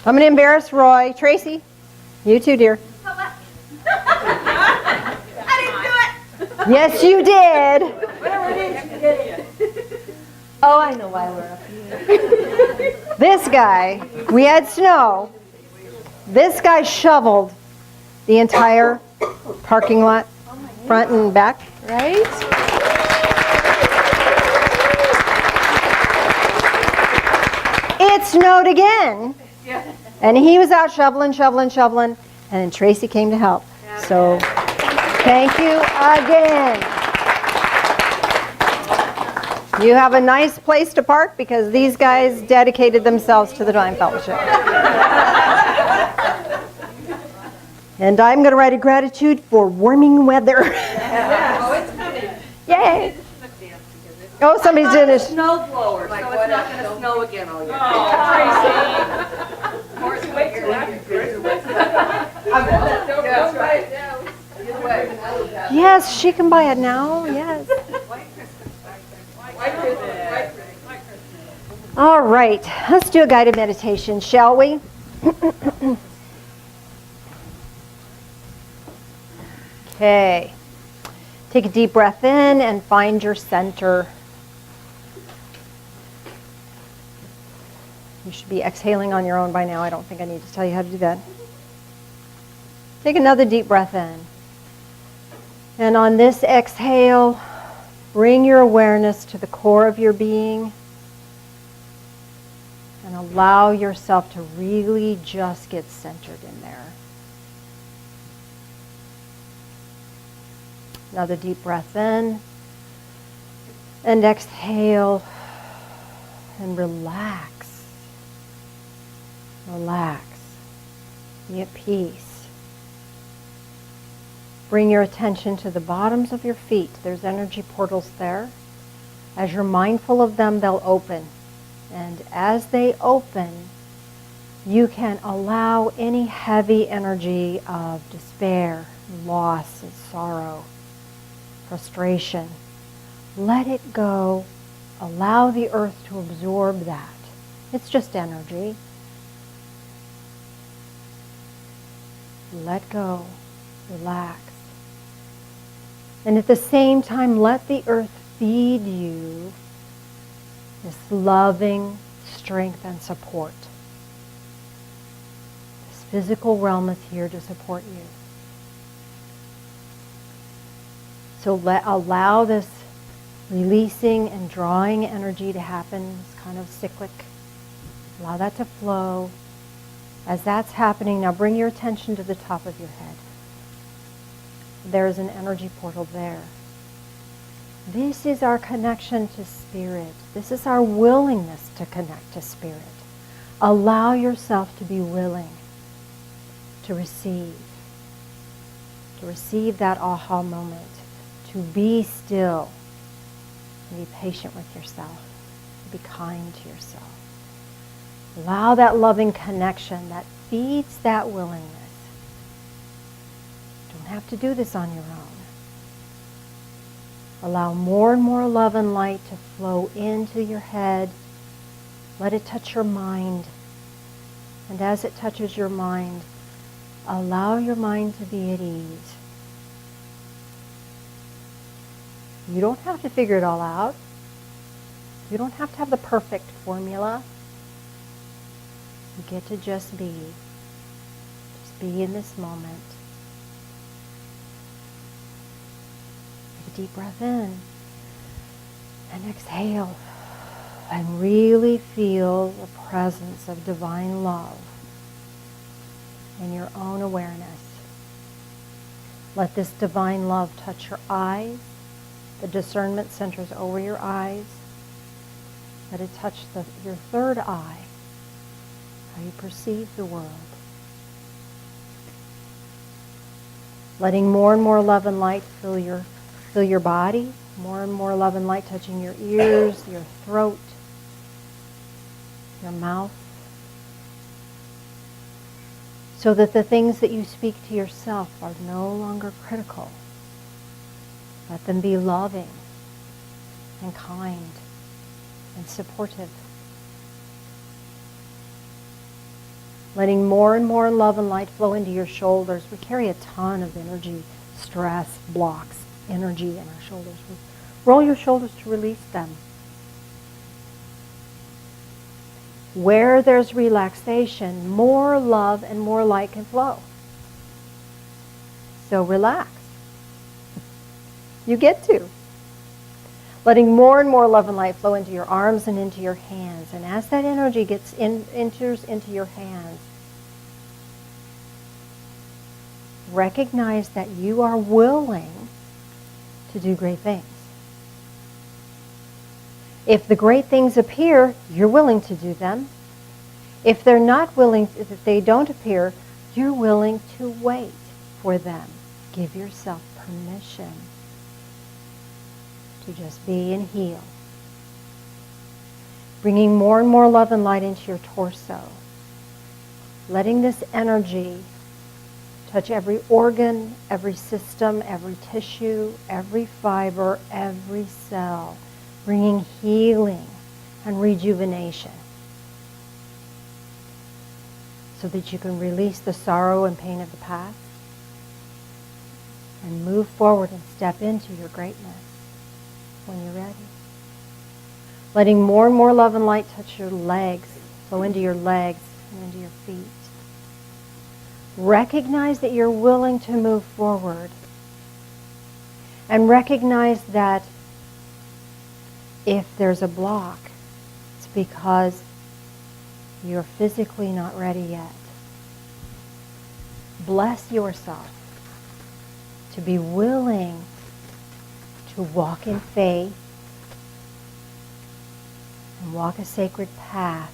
I'm going to embarrass Roy. Tracy, you too, dear. I didn't do it. Yes, you did. Whatever it is, you did it. Oh, I know why we're up here. This guy, we had snow. This guy shoveled the entire parking lot, front and back. Right? It snowed again. And he was out shoveling, and then Tracy came to help. So, thank you again. You have a nice place to park because these guys dedicated themselves to the Divine Fellowship. And I'm going to write a gratitude for warming weather. Oh, it's coming. Yay! Oh, somebody's doing this. Snow blower, so it's not going to snow again all year. Yes, she can buy it now. Yes. All right, let's do a guided meditation, shall we? Okay. Take a deep breath in and find your center. You should be exhaling on your own by now. I don't think I need to tell you how to do that. Take another deep breath in. And on this exhale, bring your awareness to the core of your being and allow yourself to really just get centered in there. Another deep breath in and exhale and relax. Relax. Be at peace. Bring your attention to the bottoms of your feet. There's energy portals there. As you're mindful of them, they'll open. And as they open, you can allow any heavy energy of despair, loss, and sorrow, frustration. Let it go. Allow the earth to absorb that. It's just energy. Let go. Relax. And at the same time, let the earth feed you this loving strength and support. This physical realm is here to support you. So allow this releasing and drawing energy to happen. It's kind of cyclic. Allow that to flow. As that's happening, now bring your attention to the top of your head. There's an energy portal there. This is our connection to spirit. This is our willingness to connect to spirit. Allow yourself to be willing to receive that aha moment, to be still, to be patient with yourself, to be kind to yourself. Allow that loving connection that feeds that willingness. Don't have to do this on your own. Allow more and more love and light to flow into your head. Let it touch your mind. And as it touches your mind, allow your mind to be at ease. You don't have to figure it all out. You don't have to have the perfect formula. You get to just be. Just be in this moment. Take a deep breath in and exhale. And really feel the presence of divine love in your own awareness. Let this divine love touch your eyes. The discernment centers over your eyes. Let it touch your third eye, how you perceive the world. Letting more and more love and light fill your body, more and more love and light touching your ears, your throat, your mouth, so that the things that you speak to yourself are no longer critical. Let them be loving and kind and supportive. letting more and more love and light flow into your shoulders. We carry a ton of energy, stress, blocks, energy in our shoulders. Roll your shoulders to release them. Where there's relaxation, more love and more light can flow. So relax. You get to. Letting more and more love and light flow into your arms and into your hands. And as that energy enters into your hands, recognize that you are willing to do great things. If the great things appear, you're willing to do them. If they're not willing, if they don't appear, you're willing to wait for them. Give yourself permission to just be and heal. Bringing more and more love and light into your torso. Letting this energy touch every organ, every system, every tissue, every fiber, every cell. Bringing healing and rejuvenation so that you can release the sorrow and pain of the past and move forward and step into your greatness when you're ready. Letting more and more love and light touch your legs, flow into your legs and into your feet. Recognize that you're willing to move forward, and recognize that if there's a block, it's because you're physically not ready yet. Bless yourself to be willing to walk in faith and walk a sacred path,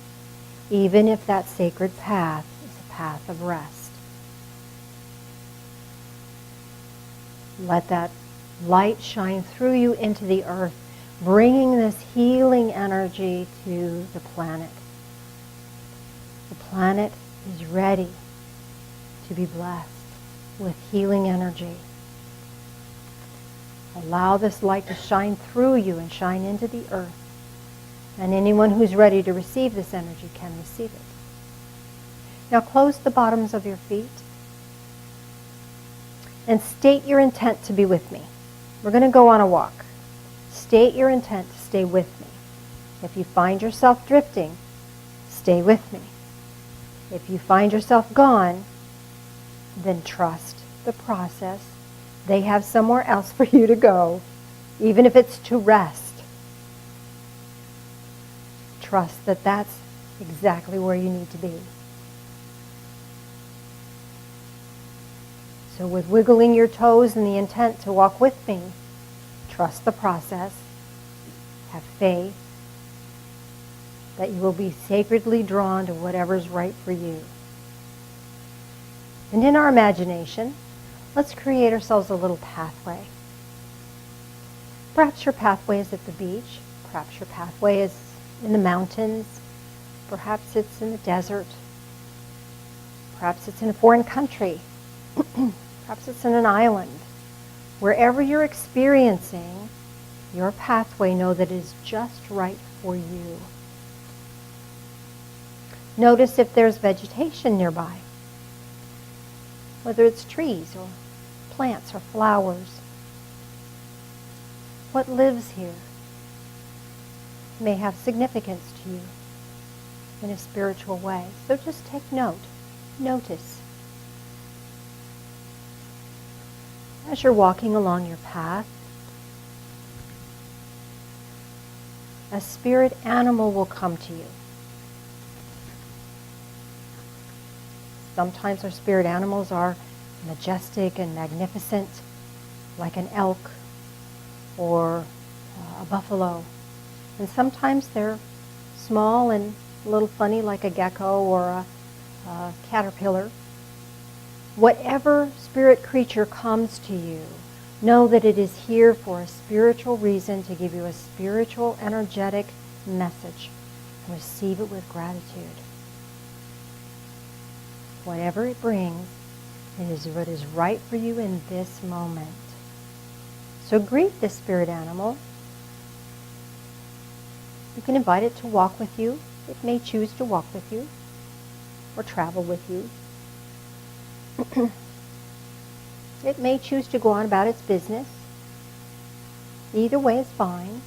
even if that sacred path is a path of rest. Let that light shine through you into the earth, bringing this healing energy to the planet. The planet is ready to be blessed with healing energy. Allow this light to shine through you and shine into the earth. And anyone who's ready to receive this energy can receive it. Now close the bottoms of your feet and state your intent to be with me. We're going to go on a walk. State your intent to stay with me. If you find yourself drifting, stay with me. If you find yourself gone, then trust the process. They have somewhere else for you to go, even if it's to rest. Trust that that's exactly where you need to be. So with wiggling your toes and the intent to walk with me, trust the process. Have faith that you will be sacredly drawn to whatever's right for you. And in our imagination, let's create ourselves a little pathway. Perhaps your pathway is at the beach. Perhaps your pathway is in the mountains. Perhaps it's in the desert. Perhaps it's in a foreign country. Perhaps it's in an island. Wherever you're experiencing your pathway, know that it is just right for you. Notice if there's vegetation nearby, whether it's trees or plants or flowers. What lives here may have significance to you in a spiritual way. So just take note. Notice. As you're walking along your path, a spirit animal will come to you. Sometimes our spirit animals are majestic and magnificent, like an elk or a buffalo. And sometimes they're small and a little funny, like a gecko or a caterpillar. Whatever spirit creature comes to you, know that it is here for a spiritual reason, to give you a spiritual, energetic message. And receive it with gratitude. Whatever it brings, it is what is right for you in this moment. So greet this spirit animal. You can invite it to walk with you. It may choose to walk with you. or travel with you. It may choose to go on about its business. Either way is fine.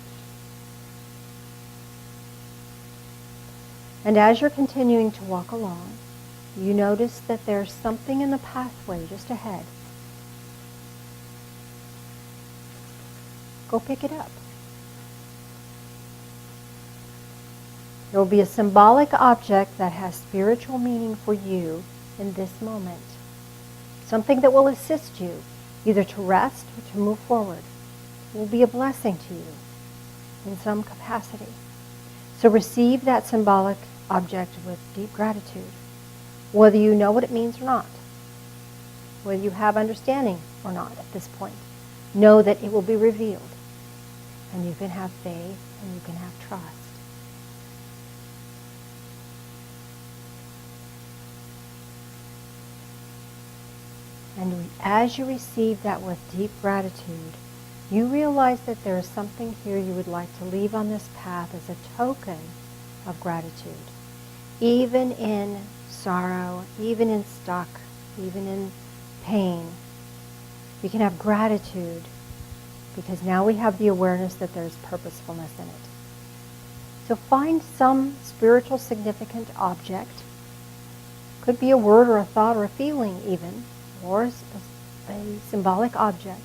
And as you're continuing to walk along, you notice that there's something in the pathway just ahead. Go pick it up. There will be a symbolic object that has spiritual meaning for you in this moment. Something that will assist you either to rest or to move forward. It will be a blessing to you in some capacity. So receive that symbolic object with deep gratitude, whether you know what it means or not, whether you have understanding or not at this point. Know that it will be revealed, and you can have faith and you can have trust. And as you receive that with deep gratitude, you realize that there is something here you would like to leave on this path as a token of gratitude. Even in sorrow, even in stuck, even in pain, we can have gratitude because now we have the awareness that there's purposefulness in it. So find some spiritual significant object. Could be a word or a thought or a feeling even, or a symbolic object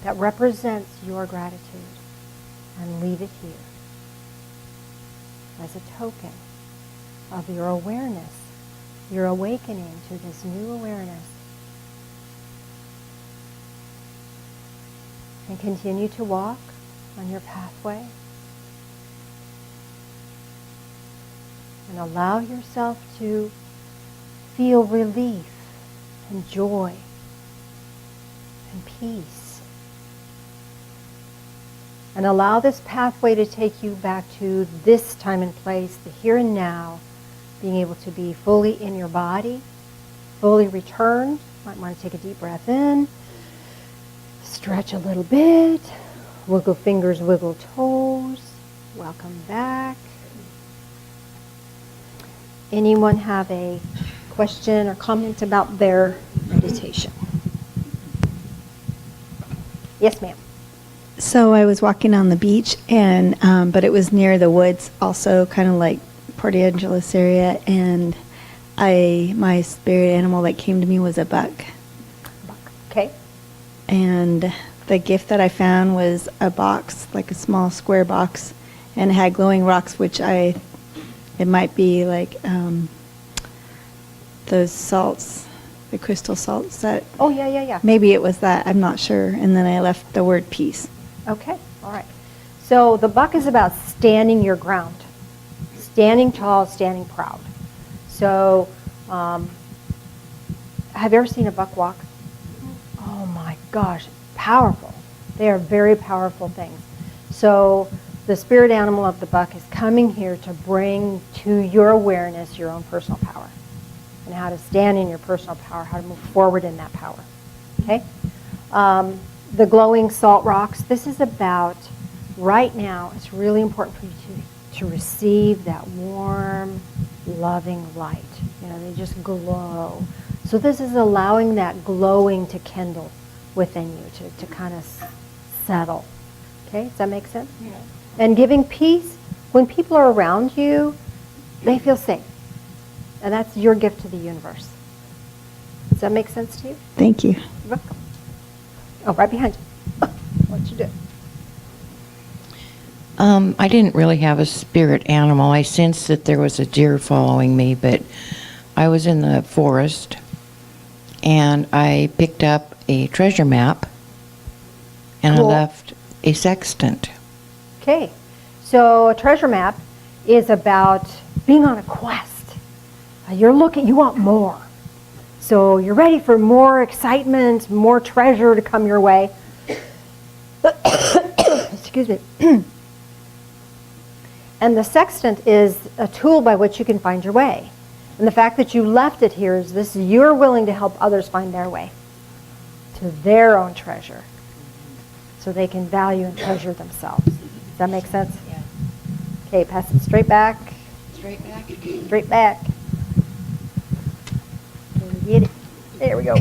that represents your gratitude, and leave it here as a token of your awareness, your awakening to this new awareness. And continue to walk on your pathway. And allow yourself to feel relief and joy and peace. And allow this pathway to take you back to this time and place, the here and now, being able to be fully in your body, fully returned. Might want to take a deep breath in, stretch a little bit, wiggle fingers, wiggle toes. Welcome back. Anyone have a question or comment about their meditation? Yes, ma'am. So I was walking on the beach, and but it was near the woods, also kind of like Port Angeles area, and my spirit animal that came to me was a buck. Okay. And the gift that I found was a box, like a small square box, and it had glowing rocks, which it might be like those salts, the crystal salts that. Oh, yeah. Maybe it was that, I'm not sure. And then I left the word peace. Okay, all right. So the buck is about standing your ground, standing tall, standing proud. So have you ever seen a buck walk? Oh my gosh, powerful. They are very powerful things. So the spirit animal of the buck is coming here to bring to your awareness your own personal power and how to stand in your personal power, how to move forward in that power. Okay? The glowing salt rocks, this is about, right now, it's really important for you to to receive that warm, loving light. You know, they just glow. So this is allowing that glowing to kindle within you, to kind of settle. Okay, does that make sense? Yeah. And giving peace, when people are around you, they feel safe. And that's your gift to the universe. Does that make sense to you? Thank you. You're welcome. Oh, right behind you. What you do? I didn't really have a spirit animal. I sensed that there was a deer following me, but I was in the forest and I picked up a treasure map and Cool. I left a sextant. Okay, so a treasure map is about being on a quest. You're looking, you want more. So you're ready for more excitement, more treasure to come your way. Excuse me. And the sextant is a tool by which you can find your way. And the fact that you left it here is this: you're willing to help others find their way to their own treasure so they can value and treasure themselves. Does that make sense? Yeah. Okay, pass it straight back. Straight back. Straight back. Get it. There we go.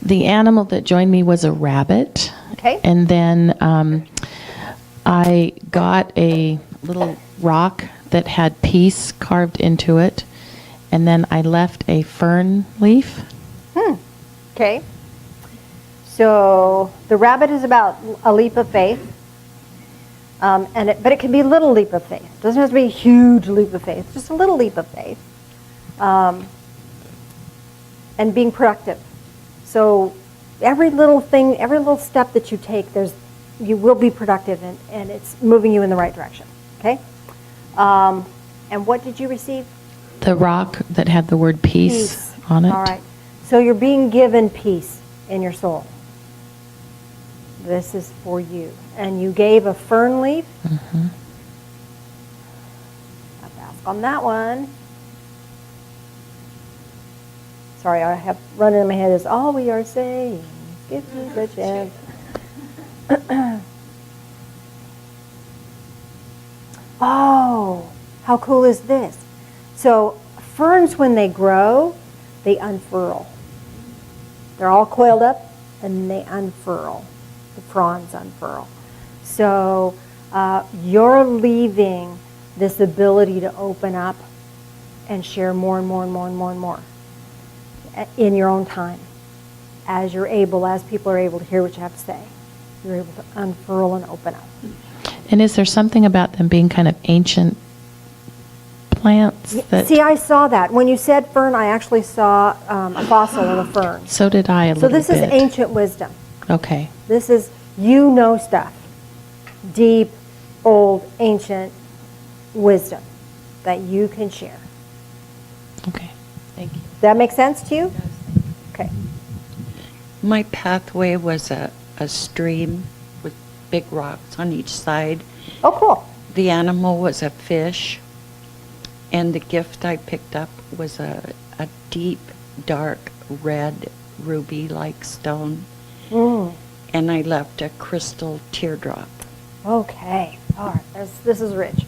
The animal that joined me was a rabbit. Okay. And then I got a little rock that had peace carved into it. And then I left a fern leaf. Okay. So the rabbit is about a leap of faith. But it can be a little leap of faith. It doesn't have to be a huge leap of faith, just a little leap of faith. And being productive. So every little thing, every little step that you take, you will be productive and it's moving you in the right direction. Okay? And what did you receive? The rock that had the word peace on it. All right. So you're being given peace in your soul. This is for you. And you gave a fern leaf. Mm-hmm. I'll ask on that one. Sorry, I have running in my head is all we are saying. Give me the chance. Oh, how cool is this? So ferns, when they grow, they unfurl. They're all coiled up and they unfurl. The fronds unfurl. So you're leaving this ability to open up and share more and more and more and more and more in your own time. As you're able, as people are able to hear what you have to say, you're able to unfurl and open up. And is there something about them being kind of ancient plants that... See, I saw that. When you said fern, I actually saw a fossil of a fern. So did I a So little this is bit. ancient wisdom. Okay. This is, you know stuff. Deep, old, ancient wisdom that you can share. Okay. Thank you. Does that make sense to you? Okay. My pathway was a stream with big rocks on each side. Oh, cool. The animal was a fish, and the gift I picked up was a deep, dark, red, ruby-like stone, and I left a crystal teardrop. Okay. All right. This is rich.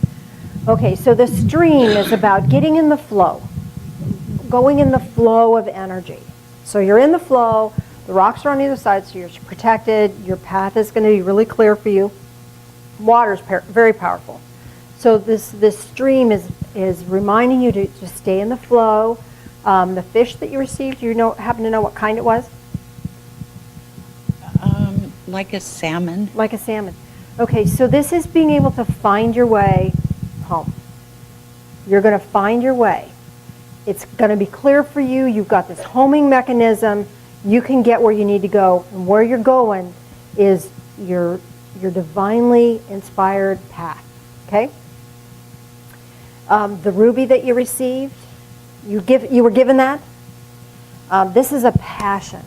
Okay, so the stream is about getting in the flow, going in the flow of energy. So you're in the flow. The rocks are on either side, so you're protected. Your path is going to be really clear for you. Water is very powerful. So this stream is reminding you to just stay in the flow. The fish that you received, do you happen to know what kind it was? Like a salmon. Like a salmon. Okay, so this is being able to find your way home. You're going to find your way. It's going to be clear for you. You've got this homing mechanism. You can get where you need to go. And where you're going is your divinely inspired path. Okay? The ruby that you received, you were given that. This is a passion.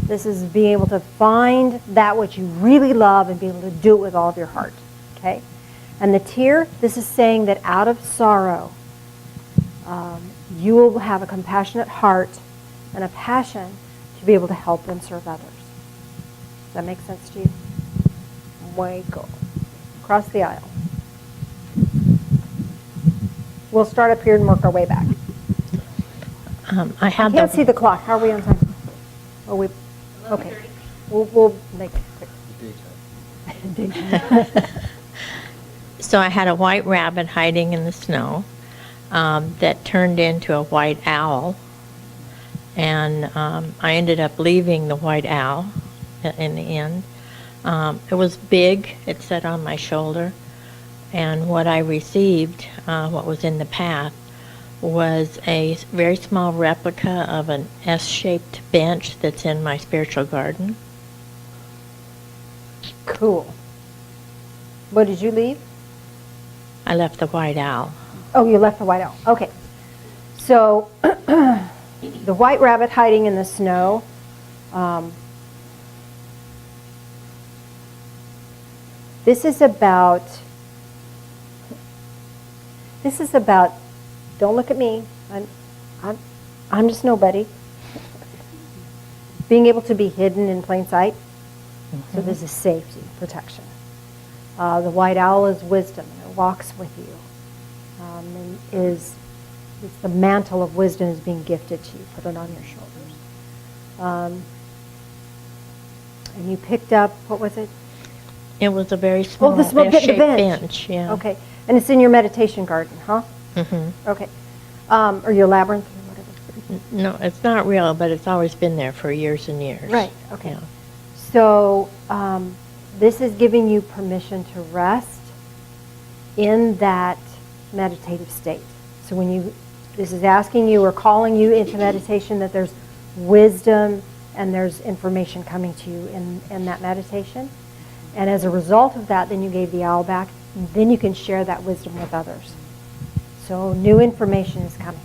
This is being able to find that which you really love and be able to do it with all of your heart. Okay? And the tear, this is saying that out of sorrow, you will have a compassionate heart and a passion to be able to help and serve others. Does that make sense to you? Way go. Across the aisle. We'll start up here and work our way back. I I had can't the see the clock. How are we on time? Oh, we. Okay. We'll make it quick. So I had a white rabbit hiding in the snow that turned into a white owl, and I ended up leaving the white owl in the end. It was big. It sat on my shoulder, and what I received, what was in the path, was a very small replica of an S-shaped bench that's in my spiritual garden. Cool. What did you leave? I left the white owl. Oh, you left the white owl. Okay. So the white rabbit hiding in the snow. This is about. Don't look at me. I'm just nobody. Being able to be hidden in plain sight. So this is safety, protection. The white owl is wisdom. It walks with you. And is It's the mantle of wisdom is being gifted to you. Put it on your shoulders. And you picked up, what was it? It was a very small the S-shaped bench. bench, yeah. Okay. And it's in your meditation garden, huh? Mm-hmm. Okay. Or your labyrinth or whatever. No, it's not real, but it's always been there for years and years. Right, okay. Yeah. So this is giving you permission to rest in that meditative state. So this is asking you or calling you into meditation that there's wisdom and there's information coming to you in that meditation. And as a result of that, then you gave the owl back. Then you can share that wisdom with others. So new information is coming.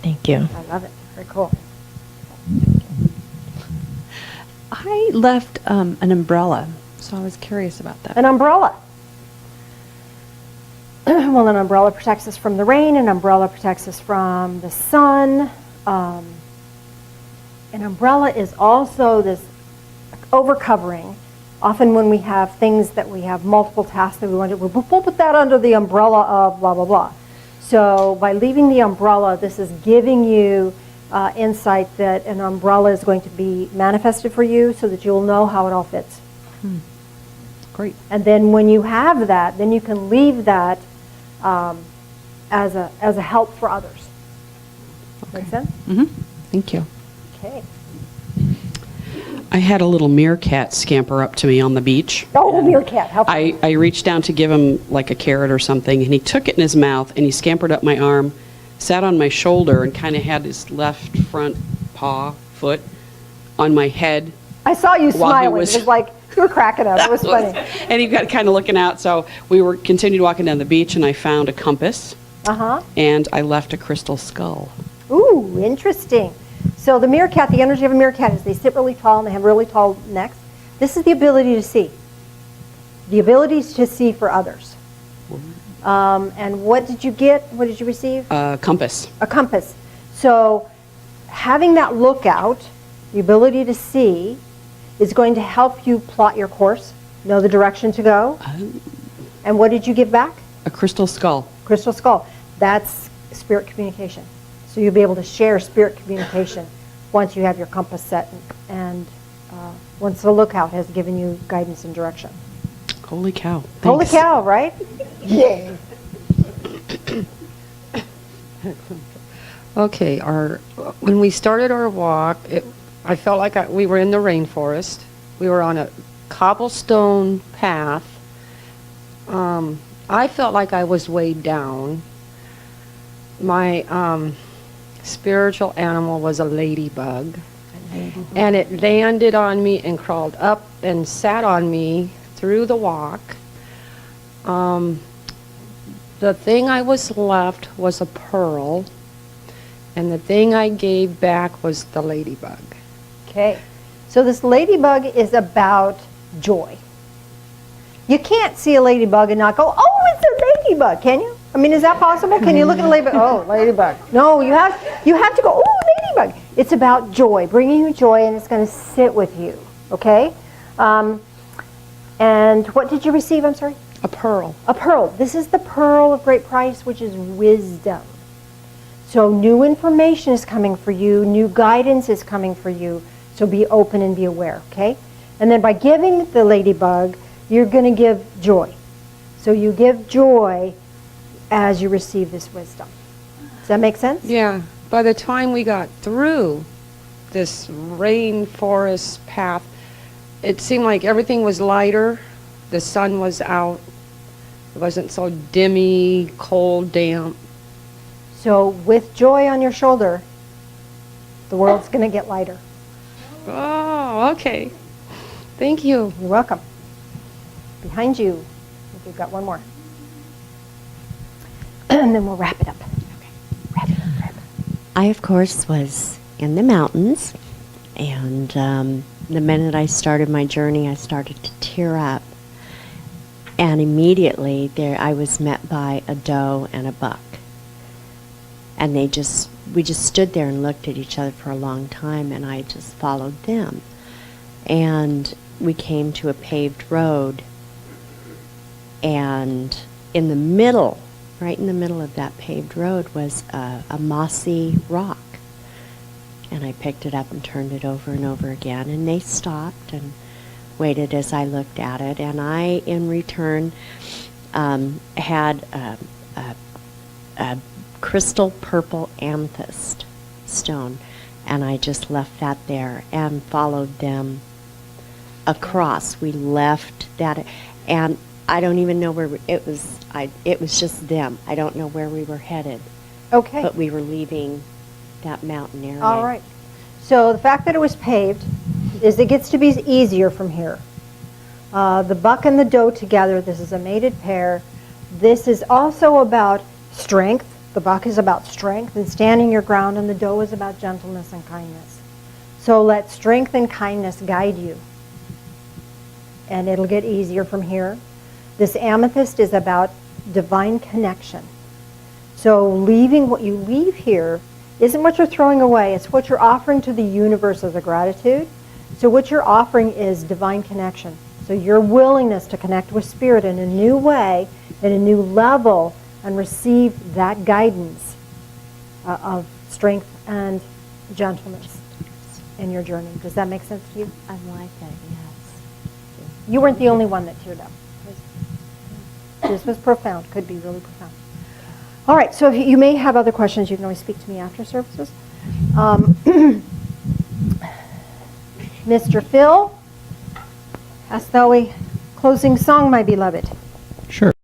Thank you. I love it. Very cool. I left an umbrella, so I was curious about that. An umbrella. Well, an umbrella protects us from the rain. An umbrella protects us from the sun. An umbrella is also this overcovering. Often when we have things that we have multiple tasks that we want to do, we'll put that under the umbrella of blah, blah, blah. So by leaving the umbrella, this is giving you insight that an umbrella is going to be manifested for you so that you'll know how it all fits. Great. And then when you have that, then you can leave that as a help for others. Make sense? Mm-hmm. Thank you. Okay. I had a little meerkat scamper up to me on the beach. Oh, meerkat, how fun. I reached down to give him like a carrot or something, and he took it in his mouth, and he scampered up my arm, sat on my shoulder, and kind of had his left front foot on my head. I saw you While he smiling. was- It was like you were cracking up. It was funny. And he got kind of looking out, so we were continued walking down the beach, and I found a compass, Uh-huh. and I left a crystal skull. Ooh, interesting. So the meerkat, the energy of a meerkat is they sit really tall and they have really tall necks. This is the ability to see. The ability to see for others. And what did you get? What did you receive? Compass. A compass. So having that lookout, the ability to see, is going to help you plot your course, know the direction to go. And what did you give back? A crystal skull. Crystal skull. That's spirit communication. So you'll be able to share spirit communication once you have your compass set and once the lookout has given you guidance and direction. Holy cow. Holy Thanks. cow, right? Yay. Okay, when we started our walk, I felt like we were in the rainforest. We were on a cobblestone path. I felt like I was weighed down. My spiritual animal was a ladybug. And it landed on me and crawled up and sat on me through the walk. The thing I was left was a pearl, and the thing I gave back was the ladybug. Okay. So this ladybug is about joy. You can't see a ladybug and not go, oh, it's a ladybug, can you? I mean, is that possible? Can you look at a ladybug? Oh, ladybug. No, you have to go, oh, ladybug. It's about joy, bringing you joy, and it's going to sit with you, okay? And what did you receive? I'm sorry? A pearl. A pearl. This is the pearl of great price, which is wisdom. So new information is coming for you, new guidance is coming for you, so be open and be aware, okay? And then by giving the ladybug, you're going to give joy. So you give joy as you receive this wisdom. Does that make sense? Yeah, by the time we got through this rainforest path, it seemed like everything was lighter. The sun was out. It wasn't so dimmy, cold, damp. So with joy on your shoulder, the world's going to get lighter. Oh, okay. Thank you. You're welcome. Behind you, I think we've got one more. And then we'll wrap it up. Okay. Wrap it up. I, of course, was in the mountains, and the minute I started my journey, I started to tear up. And immediately there I was met by a doe and a buck. And we just stood there and looked at each other for a long time, and I just followed them. And we came to a paved road, and in the middle right in the middle of that paved road was a mossy rock. And I picked it up and turned it over and over again. And they stopped and waited as I looked at it. And I, in return, had a crystal purple amethyst stone. And I just left that there and followed them across. We left that, and I don't even know where it was. It was just them. I don't know where we were headed. Okay. But we were leaving that mountain area. All right. So the fact that it was paved is it gets to be easier from here. The buck and the doe together, this is a mated pair. This is also about strength. The buck is about strength and standing your ground, and the doe is about gentleness and kindness. So let strength and kindness guide you. And it'll get easier from here. This amethyst is about divine connection. So leaving what you leave here isn't what you're throwing away, it's what you're offering to the universe as a gratitude. So what you're offering is divine connection. So your willingness to connect with spirit in a new way, at a new level, and receive that guidance of strength and gentleness in your journey. Does that make sense to you? I like it, yes. You weren't the only one that teared up. This was profound, could be really profound. All right, so if you may have other questions, you can always speak to me after services. Mr. Phil, hast thou a closing song, my beloved? Sure.